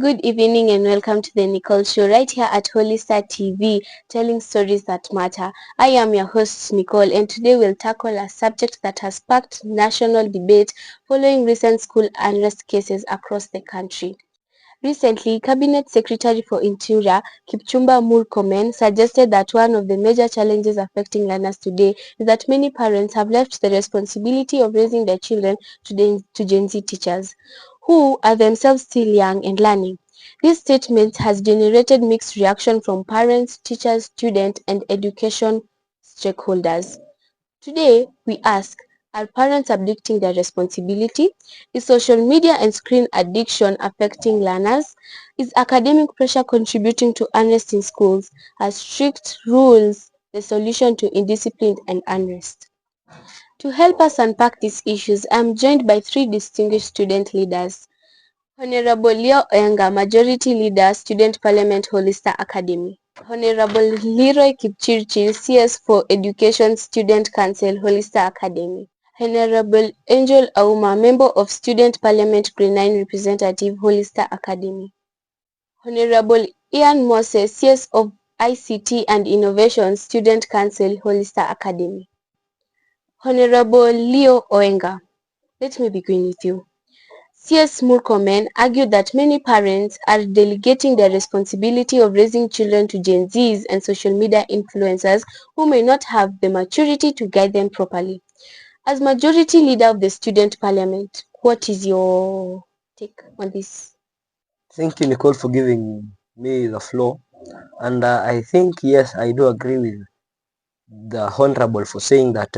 Good evening and welcome to the Nicole Show right here at Holy Star TV, telling stories that matter. I am your host Nicole, and today we'll tackle a subject that has sparked national debate following recent school unrest cases across the country. Recently, Cabinet Secretary for Interior Kipchumba Murkomen suggested that one of the major challenges affecting learners today is that many parents have left the responsibility of raising their children to Gen Z teachers, who are themselves still young and learning. This statement has generated mixed reaction from parents, teachers, students, and education stakeholders. Today, we ask, are parents abdicating their responsibility? Is social media and screen addiction affecting learners? Is academic pressure contributing to unrest in schools? Are strict rules the solution to indiscipline and unrest? To help us unpack these issues, I am joined by three distinguished student leaders. Honorable Leo Oenga, Majority Leader, Student Parliament, Holy Star Academy. Honorable Leroy Kipchirchir, CS for Education, Student Council, Holy Star Academy. Honorable Angel Auma, Member of Student Parliament, Grade 9 Representative, Holy Star Academy. Honorable Ian Moses, CS of ICT and Innovation, Student Council, Holy Star Academy. Honorable Leo Oenga, let me begin with you. CS Murkomen argued that many parents are delegating the responsibility of raising children to Gen Zs and social media influencers who may not have the maturity to guide them properly. As majority leader of the student parliament, what is your take on this? Thank you, Nicole, for giving me the floor. And I think, yes, I do agree with the Honorable for saying that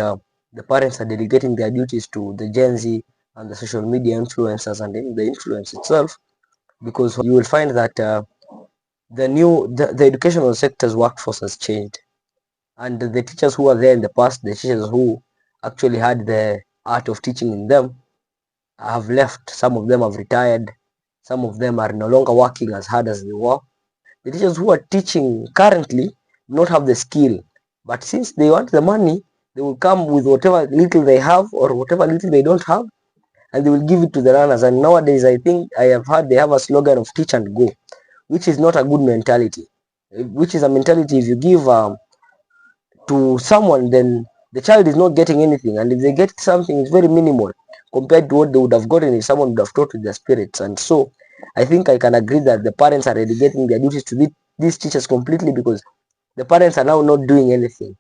the parents are delegating their duties to the Gen Z and the social media influencers and the influence itself, because you will find that the educational sector's workforce has changed. And the teachers who are there in the past, the teachers who actually had the art of teaching in them, have left. Some of them have retired. Some of them are no longer working as hard as they were. The teachers who are teaching currently do not have the skill, but since they want the money, they will come with whatever little they have or whatever little they don't have, and they will give it to the learners. And nowadays, I think I have heard they have a slogan of teach and go, which is not a good mentality. Which is a mentality, if you give to someone, then the child is not getting anything, and if they get something, it's very minimal compared to what they would have gotten if someone would have taught with their spirits. And so I think I can agree that the parents are relegating their duties to these teachers completely, because the parents are now not doing anything.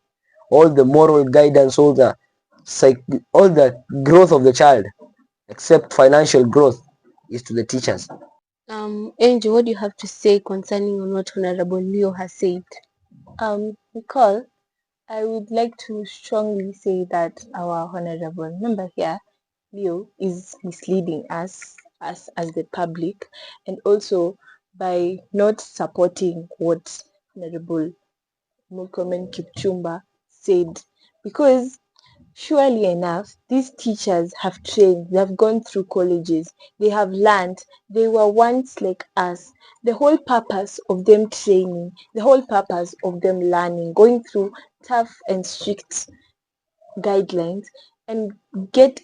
All the moral guidance, all the growth of the child, except financial growth, is to the teachers. Angel, what do you have to say concerning on what Honorable Leo has said? Nicole, I would like to strongly say that our honorable member here, Leo, is misleading us as the public, and also by not supporting what Honorable Murkomen Kipchumba said, because surely enough, these teachers have trained, they have gone through colleges, they have learned, they were once like us. The whole purpose of them training, the whole purpose of them learning, going through tough and strict guidelines and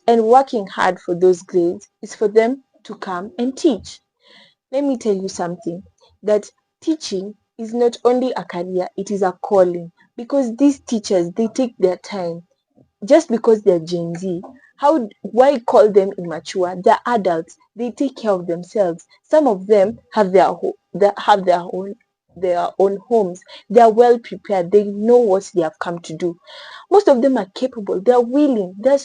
working hard for those grades is for them to come and teach. Let me tell you something, that teaching is not only a career, it is a calling, because these teachers, they take their time. Just because they're Gen Z, why call them immature? They're adults. They take care of themselves. Some of them have their own homes. They are well prepared. They know what they have come to do. Most of them are capable. They're willing. They're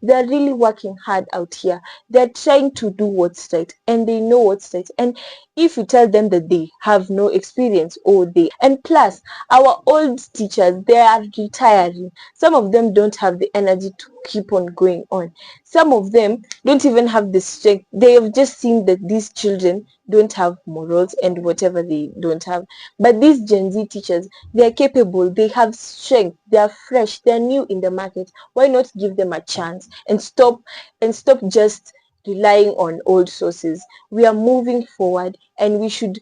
really working hard out here. They're trying to do what's right, and they know what's right. And if you tell them that they have no experience, and plus our old teachers, they are retiring. Some of them don't have the energy to keep on going on. Some of them don't even have the strength. They have just seen that these children don't have morals and whatever they don't have. But these Gen Z teachers, they are capable, they have strength, they are fresh, they are new in the market. Why not give them a chance and stop just relying on old sources? We are moving forward, and we should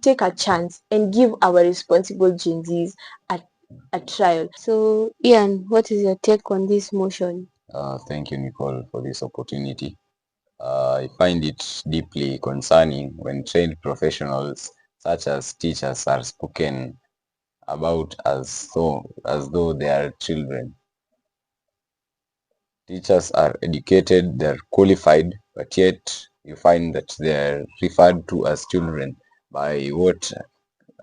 take a chance and give our responsible Gen Zs a trial. So, Ian, what is your take on this motion? Thank you, Nicole, for this opportunity. I find it deeply concerning when trained professionals such as teachers are spoken about as though they are children. Teachers are educated, they're qualified, but yet you find that they're referred to as children by what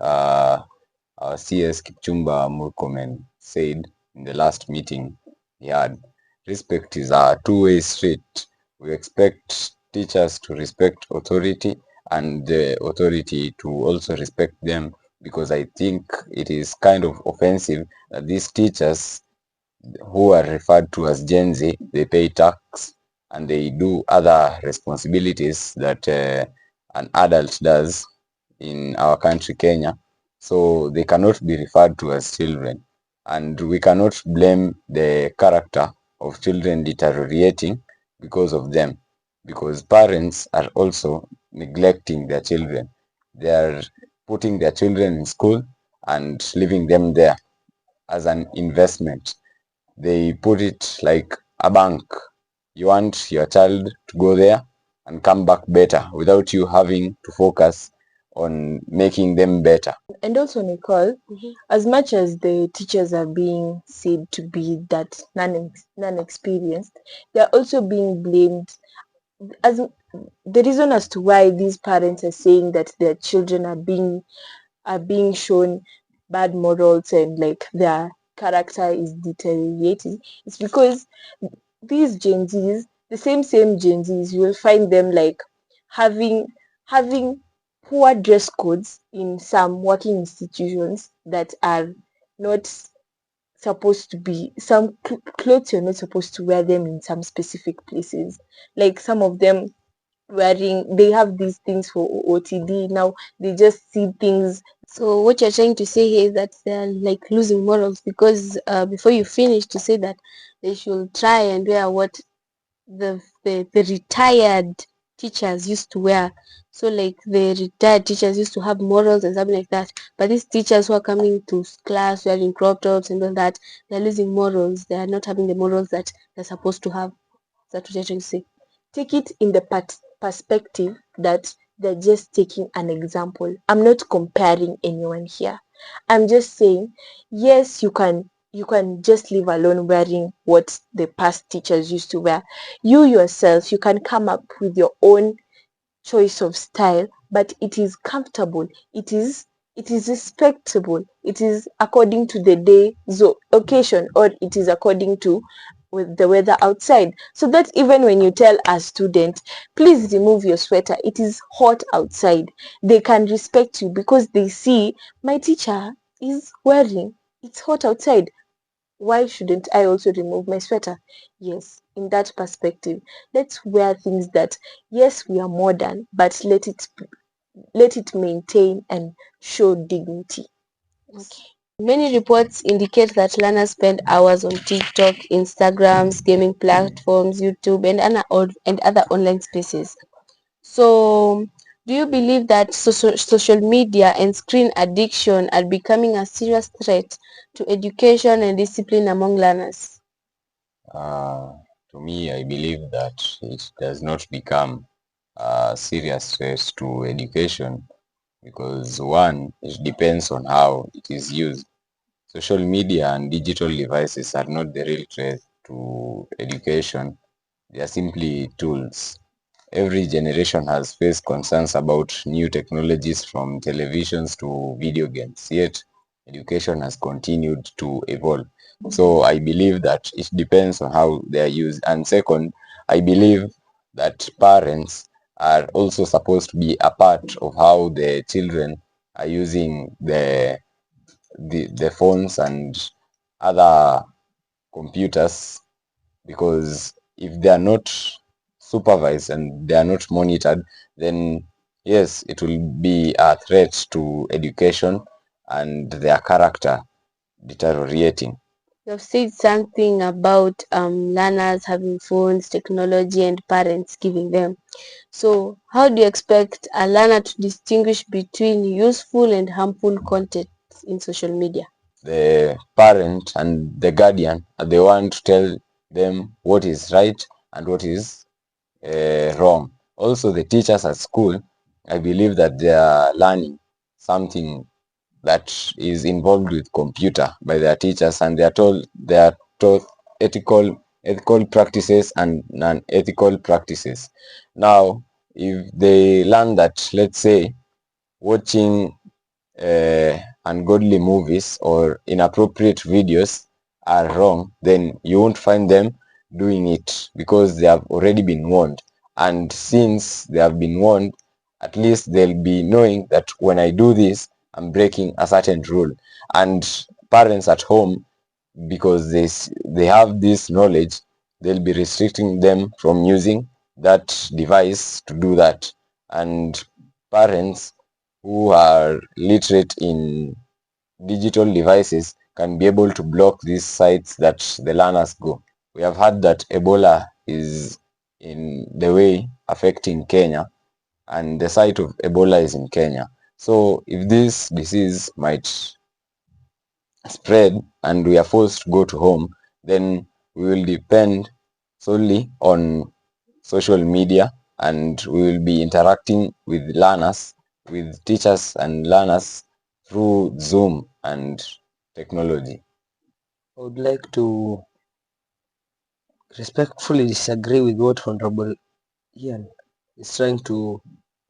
uh, our CS Kipchumba Murkomen said in the last meeting he had. Respect is a two-way street. We expect teachers to respect authority and the authority to also respect them, because I think it is kind of offensive that these teachers who are referred to as Gen Z, they pay tax and they do other responsibilities that an adult does in our country, Kenya. So they cannot be referred to as children. And we cannot blame the character of children deteriorating because of them, because parents are also neglecting their children. They are putting their children in school and leaving them there as an investment. They put it like a bank. You want your child to go there and come back better without you having to focus on making them better. And also, Nicole, Mhm. as much as the teachers are being said to be that non-experienced, they are also being blamed as the reason as to why these parents are saying that their children are being shown bad morals and like their character is deteriorating. It's because these Gen Zs, the same Gen Zs, you will find them like having having poor dress codes in some working institutions that are not supposed to be some clothes you're not supposed to wear them in some specific places. Like some of them they have these things for OTD now. They just see things. So what you're trying to say here is that they're like losing morals because before you finish to say that they should try and wear what the retired teachers used to wear. So like the retired teachers used to have morals and something like that. But these teachers who are coming to class wearing crop tops and all that, they're losing morals. They are not having the morals that they're supposed to have. That's what you're trying to say. Take it in the perspective that they're just taking an example. I'm not comparing anyone here. I'm just saying, yes, you can just leave alone wearing what the past teachers used to wear. You yourself, you can come up with your own choice of style, but it is comfortable. It is respectable. It is according to the day occasion, or it is according to with the weather outside. So that even when you tell a student, please remove your sweater, it is hot outside, they can respect you because they see my teacher is wearing, it's hot outside, why shouldn't I also remove my sweater? Yes, in that perspective, let's wear things that, yes, we are modern, but let it maintain and show dignity. Okay. Many reports indicate that learners spend hours on TikTok, Instagrams, gaming platforms, YouTube, and other online spaces. So, do you believe that social media and screen addiction are becoming a serious threat to education and discipline among learners? Uh, to me, I believe that it does not become a serious threat to education, because one, it depends on how it is used. Social media and digital devices are not the real threat to education. They are simply tools. Every generation has faced concerns about new technologies, from televisions to video games, yet education has continued to evolve. So I believe that it depends on how they are used. And second, I believe that parents are also supposed to be a part of how the children are using the phones and other computers, because if they are not supervised and they are not monitored, then yes, it will be a threat to education and their character deteriorating. You've said something about learners having phones, technology, and parents giving them. So, how do you expect a learner to distinguish between useful and harmful content in social media? The parent and the guardian are the one to tell them what is right and what is wrong. Also, the teachers at school, I believe that they are learning something that is involved with computer by their teachers, and they are taught ethical practices and non-ethical practices. Now, if they learn that, let's say, watching ungodly movies or inappropriate videos are wrong, then you won't find them doing it because they have already been warned. And since they have been warned, at least they'll be knowing that when I do this, I'm breaking a certain rule. And parents at home, because they have this knowledge, they'll be restricting them from using that device to do that. And parents who are literate in digital devices can be able to block these sites that the learners go. We have heard that Ebola is in the way affecting Kenya, and the site of Ebola is in Kenya. So if this disease might spread and we are forced to go to home, then we will depend solely on social media, and we will be interacting with learners, with teachers and learners through Zoom and technology. I would like to respectfully disagree with what Honorable Ian is trying to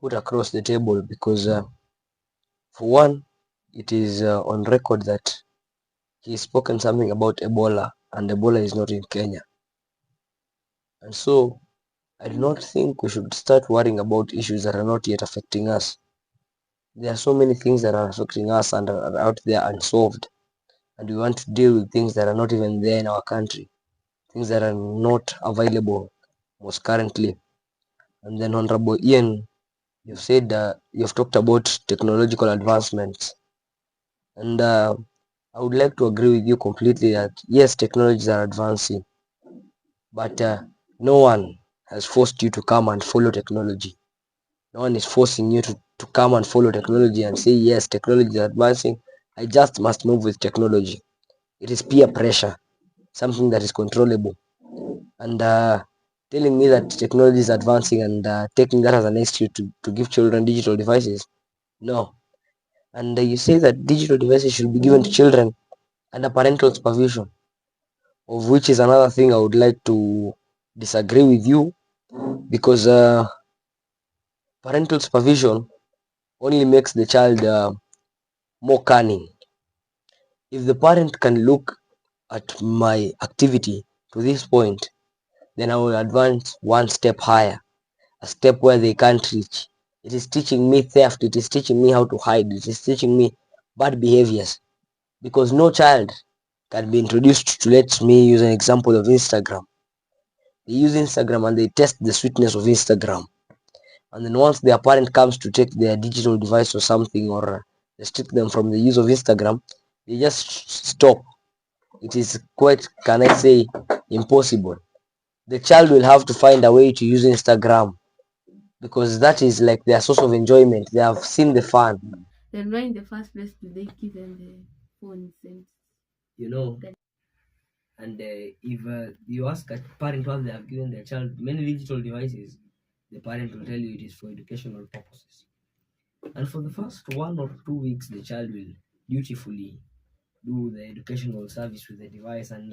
put across the table because, for one, it is on record that he's spoken something about Ebola, and Ebola is not in Kenya. And so I do not think we should start worrying about issues that are not yet affecting us. There are so many things that are affecting us and are out there unsolved, and we want to deal with things that are not even there in our country, things that are not available most currently. And then Honorable Ian, you've said you've talked about technological advancements, and I would like to agree with you completely that yes, technologies are advancing, but no one has forced you to come and follow technology. No one is forcing you to come and follow technology and say, yes, technology is advancing. I just must move with technology. It is peer pressure, something that is controllable. And telling me that technology is advancing and taking that as an excuse to give children digital devices, no. And you say that digital devices should be given to children under parental supervision, of which is another thing I would like to disagree with you because parental supervision only makes the child more cunning. If the parent can look at my activity to this point, then I will advance one step higher, a step where they can't reach. It is teaching me theft, it is teaching me how to hide, it is teaching me bad behaviors because no child can be introduced to, let me use an example of Instagram. They use Instagram and they test the sweetness of Instagram. And then once their parent comes to take their digital device or something or restrict them from the use of Instagram, they just stop. It is quite, can I say, impossible. The child will have to find a way to use Instagram because that is like their source of enjoyment. They have seen the fun. Then why in the first place do they give them the phones and You know, and if you ask a parent what they have given their child many digital devices, the parent will tell you it is for educational purposes. And for the first 1 or 2 weeks, the child will dutifully do the educational service with the device, and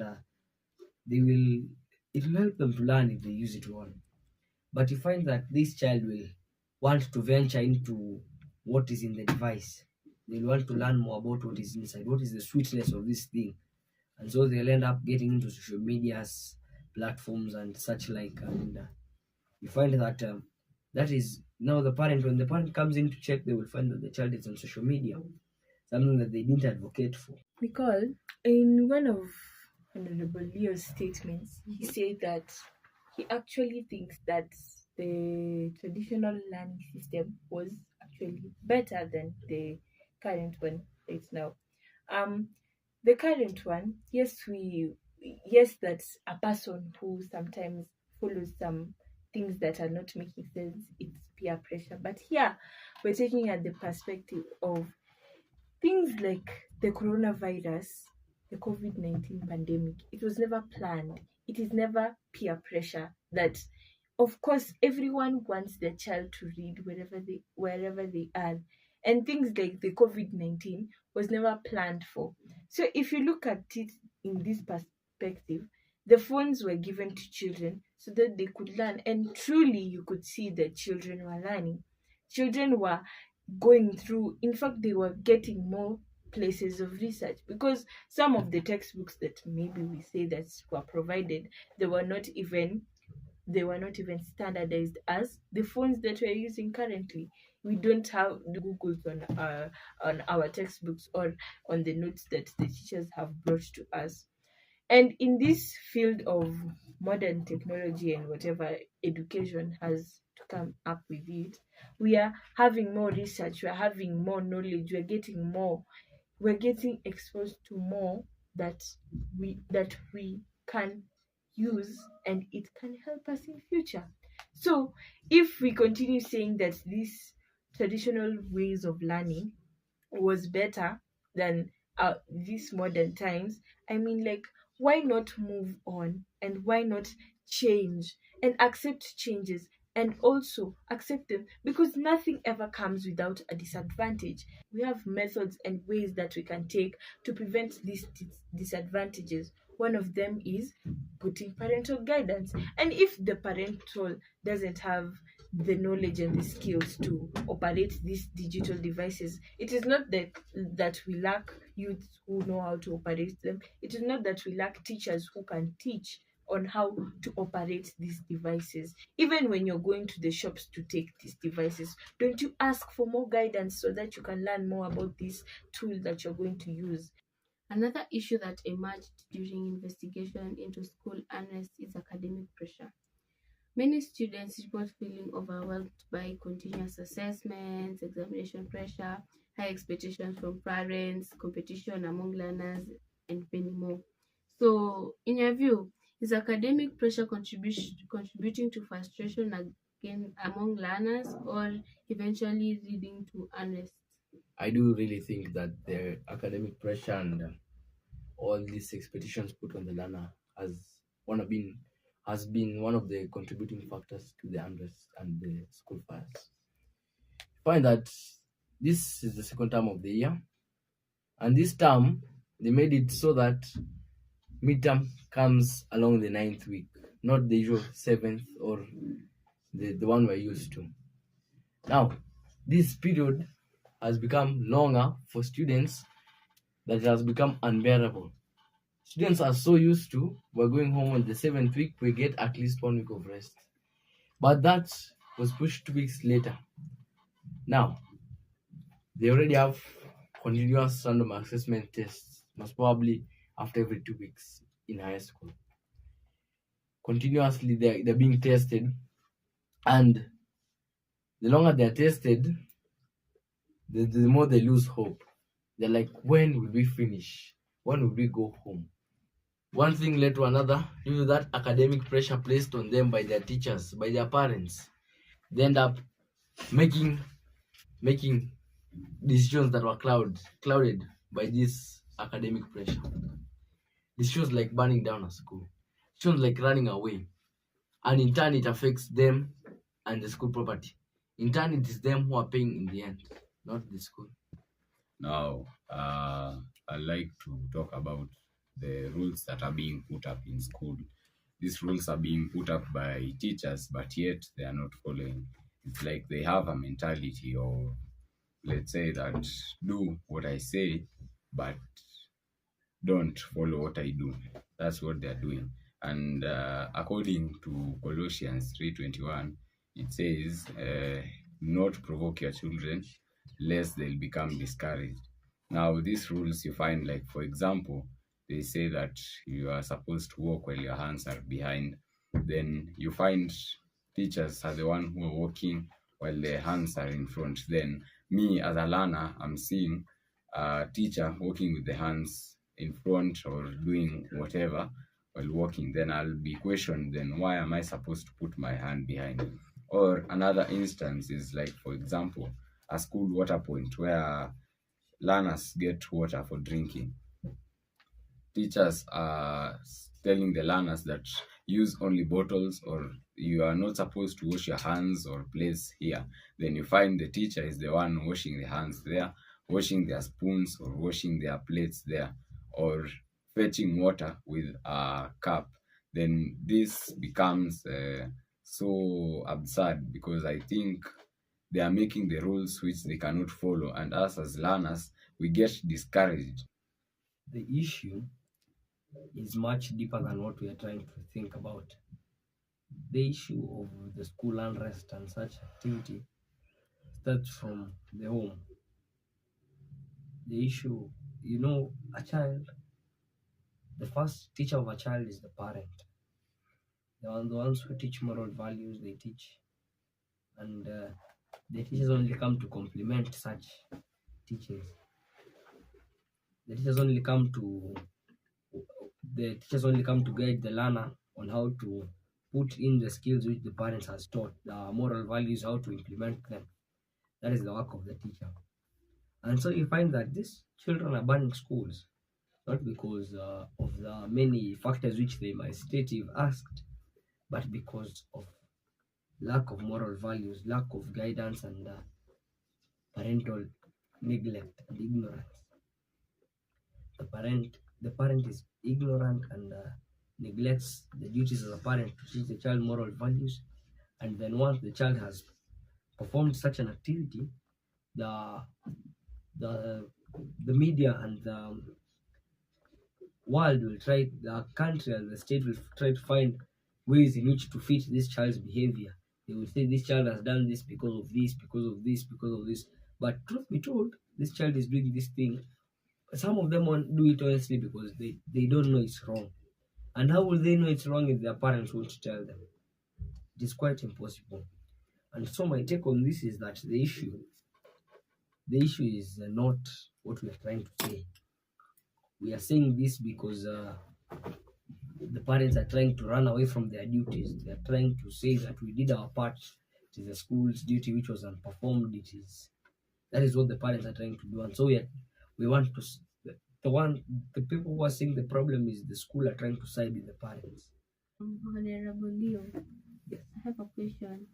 they will it will help them to learn if they use it well. But you find that this child will want to venture into what is in the device. They'll want to learn more about what is inside, what is the sweetness of this thing, and so they'll end up getting into social medias, platforms, and such like. And you find that that is now the parent. When the parent comes in to check, they will find that the child is on social media, something that they didn't advocate for. Because in one of Honorable Leo's statements, he said that he actually thinks that the traditional learning system was actually better than the current one right now. Um, the current one, yes, that's a person who sometimes follows some things that are not making sense. It's peer pressure, but here we're taking at the perspective of things like the coronavirus, the COVID-19 pandemic. It was never planned. It is never peer pressure that of course everyone wants their child to read wherever they are, and things like the COVID-19 was never planned for. So if you look at it in this perspective, the phones were given to children so that they could learn, and truly you could see that children were learning. Children were going through, in fact they were getting more places of research, because some of the textbooks that maybe we say that were provided, they were not even they were not even standardized as the phones that we're using currently. We don't have the Googles on our textbooks or on the notes that the teachers have brought to us. And in this field of modern technology and whatever education has to come up with it, we are having more research, we're having more knowledge, we're getting exposed to more that we can use, and it can help us in future. So if we continue saying that these traditional ways of learning was better than these modern times, I mean, like, why not move on, and why not change and accept changes, and also accept them, because nothing ever comes without a disadvantage. We have methods and ways that we can take to prevent these disadvantages. One of them is putting parental guidance. And if the parental doesn't have the knowledge and the skills to operate these digital devices, it is not that we lack youths who know how to operate them. It is not that we lack teachers who can teach on how to operate these devices. Even when you're going to the shops to take these devices, don't you ask for more guidance so that you can learn more about this tool that you're going to use? Another issue that emerged during investigation into school unrest is academic pressure. Many students report feeling overwhelmed by continuous assessments, examination pressure, high expectations from parents, competition among learners, and many more. So, in your view, is academic pressure contributing to frustration again among learners, or eventually leading to unrest? I do really think that the academic pressure and all these expectations put on the learner has been one of the contributing factors to the unrest and the school fires. Find that this is the second term of the year, and this term they made it so that midterm comes along the ninth week, not the usual seventh or the one we're used to. Now, this period has become longer for students that it has become unbearable. Students are so used to we're going home on the seventh week, we get at least 1 week of rest. But that was pushed 2 weeks later. Now, they already have continuous random assessment tests, most probably after every 2 weeks in high school. Continuously, they're being tested, and the longer they're tested, the more they lose hope. They're like, when will we finish? When will we go home? One thing led to another due to that academic pressure placed on them by their teachers, by their parents. They end up making decisions that were clouded by this academic pressure. Decisions like burning down a school, decisions like running away, and in turn it affects them and the school property. In turn, it is them who are paying in the end, not the school. Now, I'd like to talk about the rules that are being put up in school. These rules are being put up by teachers, but yet they are not following. It's like they have a mentality of, let's say, that do what I say, but don't follow what I do. That's what they're doing. And according to Colossians 3:21, it says, not provoke your children, lest they'll become discouraged. Now, these rules you find, like, for example, they say that you are supposed to walk while your hands are behind. Then you find teachers are the one who are walking while their hands are in front. Then me as a learner, I'm seeing a teacher walking with the hands in front or doing whatever while walking. Then I'll be questioned, then why am I supposed to put my hand behind? Or another instance is like, for example, a school water point where learners get water for drinking. Teachers are telling the learners that use only bottles or you are not supposed to wash your hands or plates here. Then you find the teacher is the one washing the hands there, washing their spoons or washing their plates there, or fetching water with a cup. Then this becomes so absurd, because I think they are making the rules which they cannot follow, and us as learners, we get discouraged. The issue is much deeper than what we are trying to think about. The issue of the school unrest and such activity starts from the home. The issue, a child, the first teacher of a child is the parent. They are the ones who teach moral values, they teach, and the teachers only come to complement such teachings. The teachers only come to guide the learner on how to put in the skills which the parents has taught, the moral values, how to implement them. That is the work of the teacher. And so you find that these children are banning schools, not because of the many factors which they might state if asked, but because of lack of moral values, lack of guidance, and parental neglect and ignorance. The parent is ignorant and neglects the duties of a parent to teach the child moral values, and then once the child has performed such an activity, the the the media and the world will try, the country and the state will try to find ways in which to fit this child's behavior. They will say this child has done this because of this, because of this, because of this. But truth be told, this child is doing this thing. Some of them won't do it honestly because they don't know it's wrong. And how will they know it's wrong if their parents won't tell them? It is quite impossible. And so my take on this is that the issue is not what we are trying to say. We are saying this because the parents are trying to run away from their duties. They are trying to say that we did our part. It is the school's duty which was unperformed. That is what the parents are trying to do. And so we want to the people who are saying the problem is the school are trying to side with the parents. Honorable Leo, Yes. I have a question.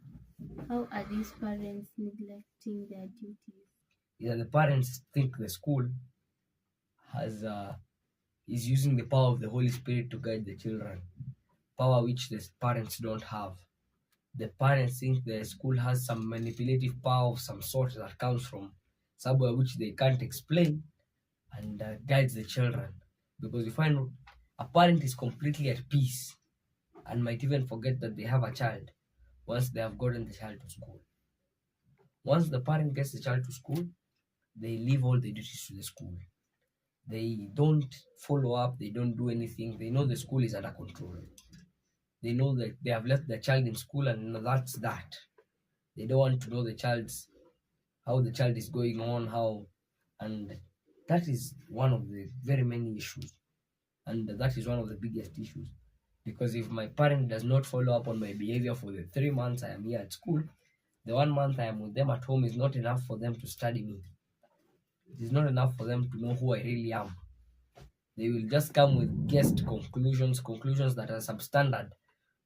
How are these parents neglecting their duties? Yeah, the parents think the school is using the power of the Holy Spirit to guide the children, power which the parents don't have. The parents think the school has some manipulative power of some sort that comes from somewhere which they can't explain, and guides the children. Because you find a parent is completely at peace and might even forget that they have a child once they have gotten the child to school. Once the parent gets the child to school, they leave all the duties to the school. They don't follow up, they don't do anything. They know the school is under control. They know that they have left the child in school, and that's that. They don't want to know how the child is going on, and that is one of the very many issues, and that is one of the biggest issues. Because if my parent does not follow up on my behavior for the 3 months I am here at school, the 1 month I am with them at home is not enough for them to study me. It is not enough for them to know who I really am. They will just come with guessed conclusions that are substandard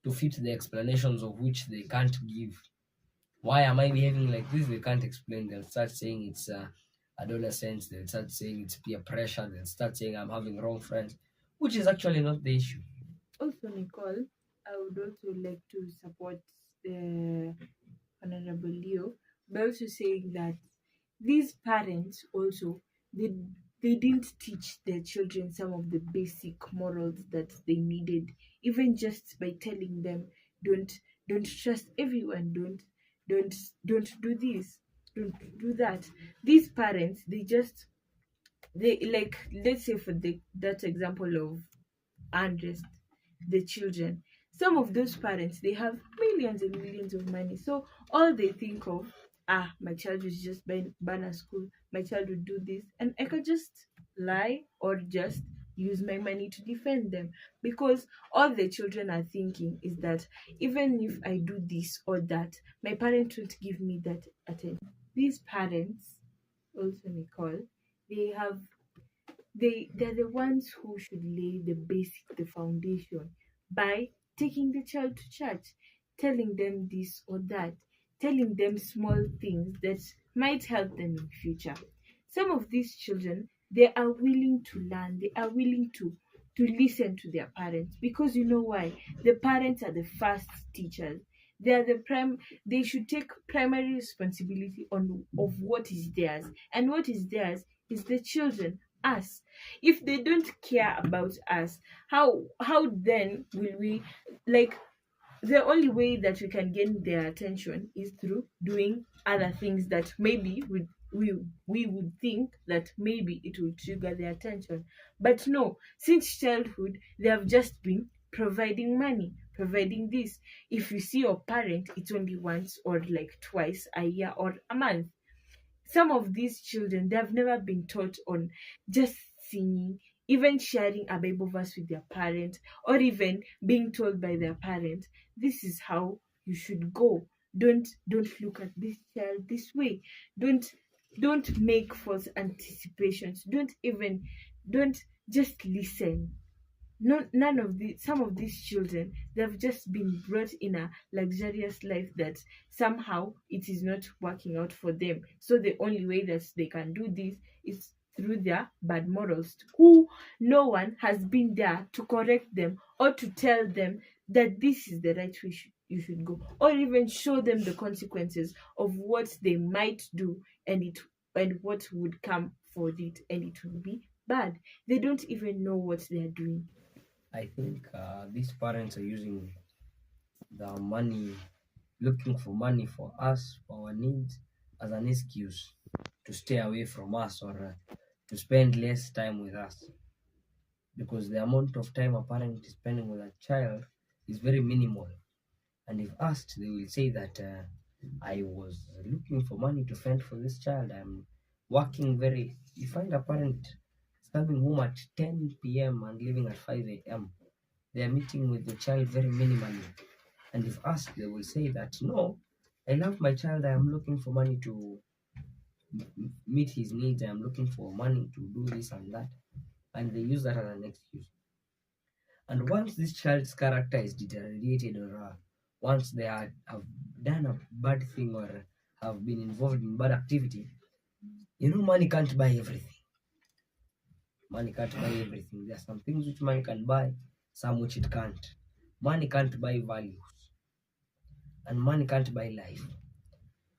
to fit the explanations of which they can't give. Why am I behaving like this? They can't explain. They'll start saying it's adolescence. They'll start saying it's peer pressure. They'll start saying I'm having wrong friends, which is actually not the issue. Also, Nicole, I would also like to support the Honorable Leo by also saying that these parents also they didn't teach their children some of the basic morals that they needed, even just by telling them don't don't trust everyone, don't don't do this, don't do that. These parents they like, let's say for that example of unrest, the children, some of those parents, they have millions and millions of money, so all they think of, my child is just ban a school, my child will do this, and I could just lie or just use my money to defend them, because all the children are thinking is that even if I do this or that, my parents won't give me that attention. These parents, also Nicole, they have they're the ones who should lay the foundation by taking the child to church, telling them this or that, telling them small things that might help them in future. Some of these children, they are willing to learn, they are willing to listen to their parents, because you know why? The parents are the first teachers. They are the prime, they should take primary responsibility on of what is theirs, and what is theirs is the children, us. If they don't care about us, how then will we, like, the only way that we can gain their attention is through doing other things that maybe we would think that maybe it will trigger their attention. But no, since childhood they have just been providing money, providing this. If you see your parent, it's only once or like twice a year or a month. Some of these children, they have never been taught on just singing, even sharing a Bible verse with their parent, or even being told by their parent, this is how you should go. Don't look at this child this way. Don't make false anticipations. Don't just listen. No, none of the some of these children, they've just been brought in a luxurious life that somehow it is not working out for them, so the only way that they can do this is through their bad morals, who no one has been there to correct them or to tell them that this is the right way you should go, or even show them the consequences of what they might do, and what would come for it, and it will be bad. They don't even know what they are doing. I think these parents are using the money, looking for money for us, for our needs, as an excuse to stay away from us, or to spend less time with us. Because the amount of time a parent is spending with a child is very minimal. And if asked, they will say that I was looking for money to fend for this child. I'm working very. You find a parent coming home at 10 p.m. and leaving at 5 a.m. They are meeting with the child very minimally. And if asked, they will say that no, I love my child. I am looking for money to meet his needs. I am looking for money to do this and that. And they use that as an excuse. And once this child's character is deteriorated, or once they have done a bad thing, or have been involved in bad activity, money can't buy everything. Money can't buy everything. There are some things which money can buy, some which it can't. Money can't buy values, and money can't buy life.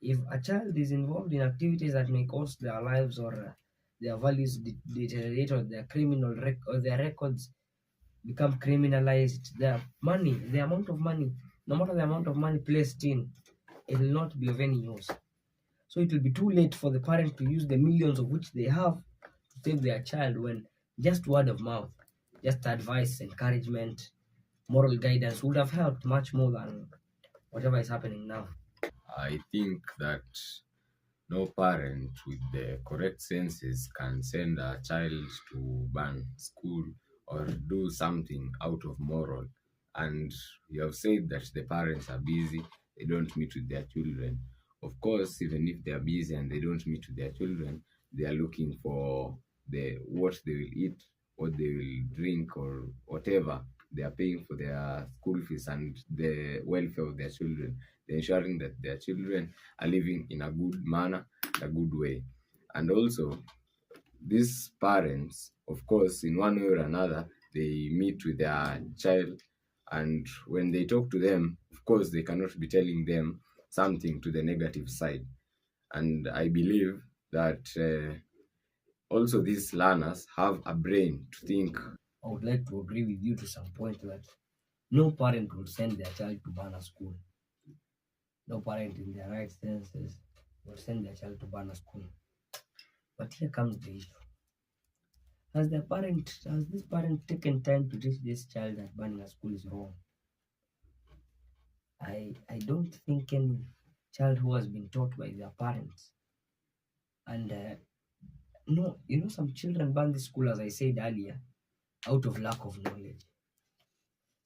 If a child is involved in activities that may cost their lives, or their values deteriorate, or their or their records become criminalized, their money, the amount of money, no matter the amount of money placed in, it will not be of any use. So it will be too late for the parent to use the millions of which they have to save their child, when just word of mouth, just advice, encouragement, moral guidance would have helped much more than whatever is happening now. I think that no parent with the correct senses can send a child to ban school or do something out of moral. And you have said that the parents are busy, they don't meet with their children. Of course, even if they are busy and they don't meet with their children, they are looking for what they will eat, what they will drink, or whatever. They are paying for their school fees and the welfare of their children. They're ensuring that their children are living in a good manner, a good way. And also, these parents, of course, in one way or another, they meet with their child, and when they talk to them, of course, they cannot be telling them something to the negative side. And I believe that also these learners have a brain to think. I would like to agree with you to some point that no parent would send their child to ban a school. No parent in their right senses will send their child to ban a school. But here comes the issue. Has this parent taken time to teach this child that banning a school is wrong? I don't think any child who has been taught by their parents, and no, some children ban the school, as I said earlier, out of lack of knowledge.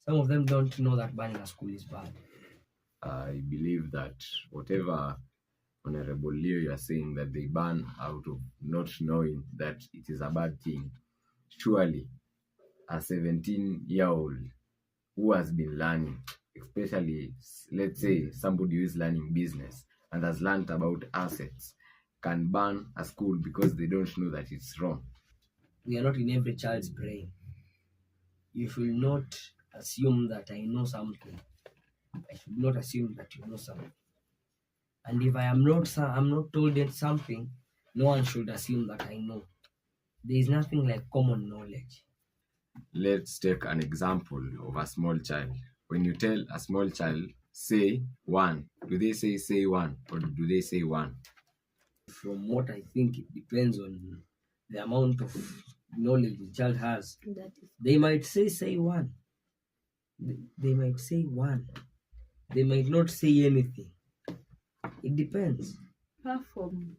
Some of them don't know that banning a school is bad. I believe that whatever Honorable Leo you are saying, that they ban out of not knowing that it is a bad thing. Surely, a 17-year-old who has been learning especially let's say somebody who is learning business and has learned about assets, can ban a school because they don't know that it's wrong. We are not in every child's brain. You should not assume that I know something. I should not assume that you know something. And if I'm not told that something, no one should assume that I know. There is nothing like common knowledge. Let's take an example of a small child. When you tell a small child, say one, do they say one, or do they say one? From what I think, it depends on the amount of knowledge the child has. They might say one. They might say one. They might not say anything. It depends. Apart from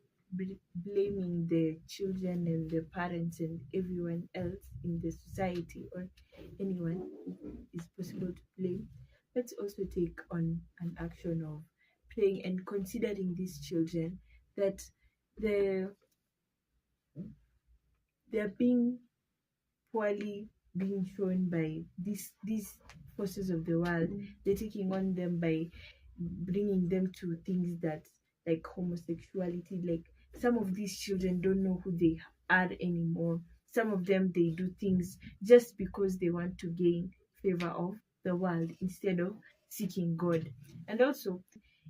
blaming the children and the parents and everyone else in the society or anyone who is possible to blame, let's also take on an action of praying and considering these children that they're being poorly being shown by these forces of the world. They're taking on them by bringing them to things that like homosexuality. Like some of these children don't know who they are anymore. Some of them they do things just because they want to gain favor of the world instead of seeking God. And also,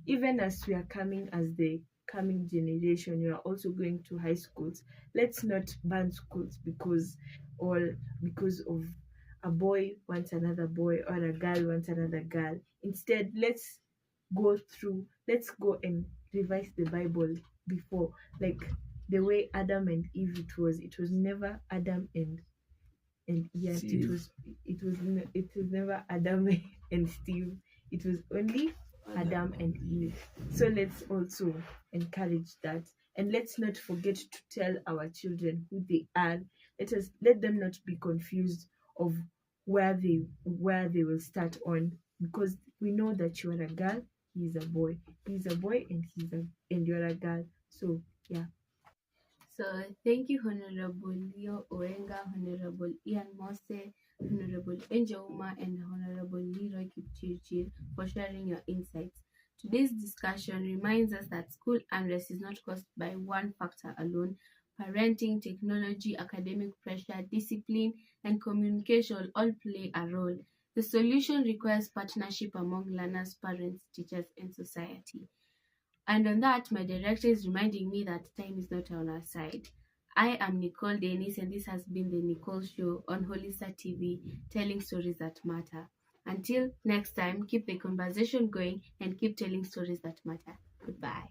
even as we are coming as the coming generation, we are also going to high schools. Let's not ban schools because of a boy wants another boy or a girl wants another girl. Instead, let's go and revise the Bible before, like the way Adam and Eve it was never Adam and Eve. It was never Adam and Steve. It was only Adam and Eve. So let's also encourage that, and let's not forget to tell our children who they are. Let them not be confused of where they will start on, because we know that you are a girl, he is a boy. He's a boy and you're a girl. So yeah. So thank you, Honorable Leo Oenga, Honorable Ian Mose, Honorable Angel Uma, and Honorable Leroy Kipchirchir for sharing your insights. Today's discussion reminds us that school unrest is not caused by one factor alone. Parenting, technology, academic pressure, discipline, and communication all play a role. The solution requires partnership among learners, parents, teachers, and society. And on that, my director is reminding me that time is not on our side. I am Nicole Dennis, and this has been the Nicole Show on Holista TV, telling stories that matter. Until next time, keep the conversation going and keep telling stories that matter. Goodbye.